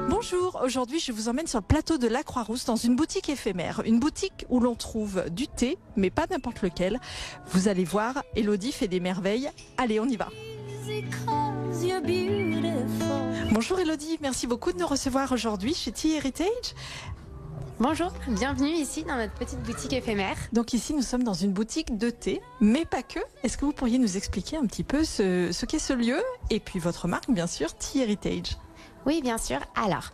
Bonjour, aujourd'hui je vous emmène sur le plateau de la Croix-Rousse dans une boutique éphémère. Une boutique où l'on trouve du thé, mais pas n'importe lequel. Vous allez voir, Elodie fait des merveilles. Allez, on y va. Bonjour Elodie, merci beaucoup de nous recevoir aujourd'hui chez Tea Heritage. Bonjour, bienvenue ici dans notre petite boutique éphémère. Donc ici nous sommes dans une boutique de thé, mais pas que. Est-ce que vous pourriez nous expliquer un petit peu ce qu'est ce lieu et puis votre marque bien sûr, Tea Heritage? Oui, bien sûr. Alors,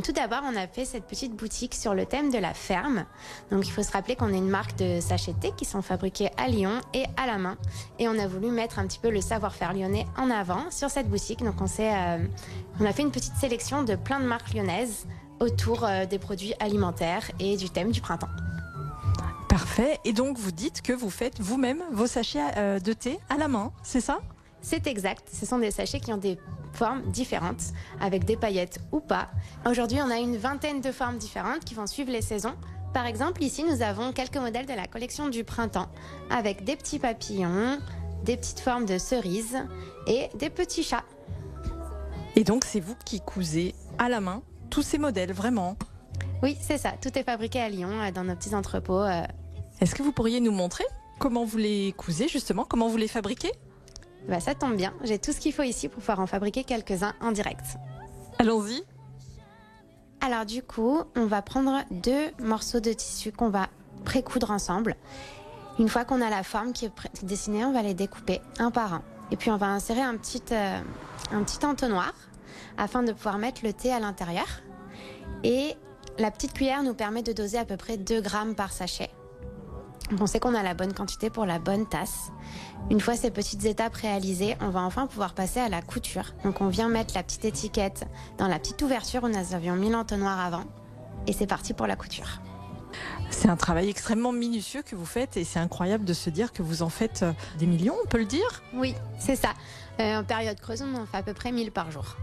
tout d'abord, on a fait cette petite boutique sur le thème de la ferme. Donc, il faut se rappeler qu'on est une marque de sachets de thé qui sont fabriqués à Lyon et à la main. Et on a voulu mettre un petit peu le savoir-faire lyonnais en avant sur cette boutique. Donc, on a fait une petite sélection de plein de marques lyonnaises autour des produits alimentaires et du thème du printemps. Parfait. Et donc, vous dites que vous faites vous-même vos sachets de thé à la main, c'est ça? C'est exact. Ce sont des sachets qui ont des formes différentes, avec des paillettes ou pas. Aujourd'hui, on a une vingtaine de formes différentes qui vont suivre les saisons. Par exemple, ici, nous avons quelques modèles de la collection du printemps, avec des petits papillons, des petites formes de cerises et des petits chats. Et donc, c'est vous qui cousez à la main tous ces modèles, vraiment? Oui, c'est ça. Tout est fabriqué à Lyon, dans nos petits entrepôts. Est-ce que vous pourriez nous montrer comment vous les cousez, justement, comment vous les fabriquez? Bah, ça tombe bien, j'ai tout ce qu'il faut ici pour pouvoir en fabriquer quelques-uns en direct. Allons-y. Alors du coup, on va prendre 2 morceaux de tissu qu'on va pré-coudre ensemble. Une fois qu'on a la forme qui est dessinée, on va les découper un par un. Et puis on va insérer un petit entonnoir afin de pouvoir mettre le thé à l'intérieur. Et la petite cuillère nous permet de doser à peu près 2 grammes par sachet. On sait qu'on a la bonne quantité pour la bonne tasse. Une fois ces petites étapes réalisées, on va enfin pouvoir passer à la couture. Donc on vient mettre la petite étiquette dans la petite ouverture où nous avions mis l'entonnoir avant. Et c'est parti pour la couture. C'est un travail extrêmement minutieux que vous faites et c'est incroyable de se dire que vous en faites des millions, on peut le dire? Oui, c'est ça. En période creuse, on en fait à peu près 1000 par jour.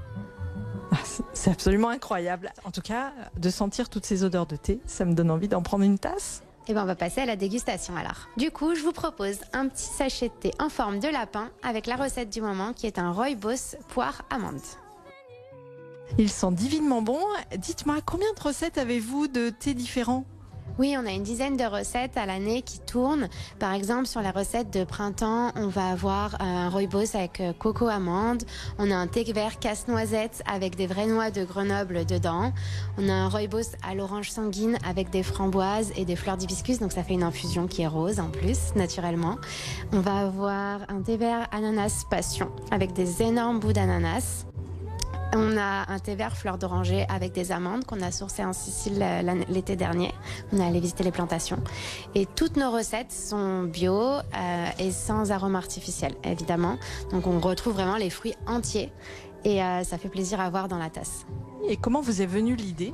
C'est absolument incroyable. En tout cas, de sentir toutes ces odeurs de thé, ça me donne envie d'en prendre une tasse. Et ben on va passer à la dégustation alors. Du coup, je vous propose un petit sachet de thé en forme de lapin avec la recette du moment qui est un rooibos poire amande. Ils sont divinement bons. Dites-moi, combien de recettes avez-vous de thé différents? Oui, on a une dizaine de recettes à l'année qui tournent. Par exemple, sur la recette de printemps, on va avoir un rooibos avec coco amande. On a un thé vert casse-noisette avec des vraies noix de Grenoble dedans. On a un rooibos à l'orange sanguine avec des framboises et des fleurs d'hibiscus. Donc ça fait une infusion qui est rose en plus, naturellement. On va avoir un thé vert ananas passion avec des énormes bouts d'ananas. On a un thé vert fleur d'oranger avec des amandes qu'on a sourcé en Sicile l'été dernier. On est allé visiter les plantations. Et toutes nos recettes sont bio et sans arôme artificiel, évidemment. Donc on retrouve vraiment les fruits entiers et ça fait plaisir à voir dans la tasse. Et comment vous est venue l'idée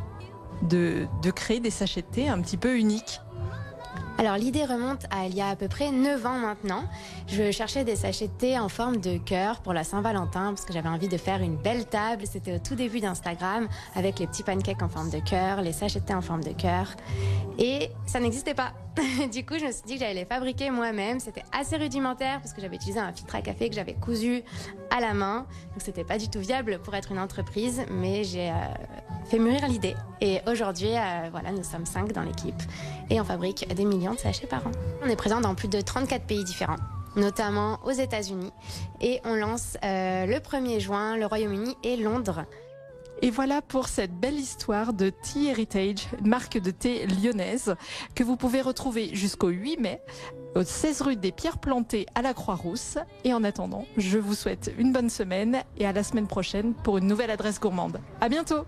de créer des sachets de thé un petit peu uniques? Alors l'idée remonte à il y a à peu près 9 ans maintenant. Je cherchais des sachets de thé en forme de cœur pour la Saint-Valentin parce que j'avais envie de faire une belle table. C'était au tout début d'Instagram avec les petits pancakes en forme de cœur, les sachets de thé en forme de cœur. Et ça n'existait pas. Du coup, je me suis dit que j'allais les fabriquer moi-même. C'était assez rudimentaire parce que j'avais utilisé un filtre à café que j'avais cousu à la main. Donc c'était pas du tout viable pour être une entreprise, mais j'ai fait mûrir l'idée. Et aujourd'hui, voilà, nous sommes 5 dans l'équipe et on fabrique des millions de sachets par an. On est présent dans plus de 34 pays différents, notamment aux États-Unis. Et on lance le 1er juin le Royaume-Uni et Londres. Et voilà pour cette belle histoire de Tea Heritage, une marque de thé lyonnaise que vous pouvez retrouver jusqu'au 8 mai au 16 rue des Pierres Plantées à la Croix-Rousse. Et en attendant, je vous souhaite une bonne semaine et à la semaine prochaine pour une nouvelle adresse gourmande. À bientôt!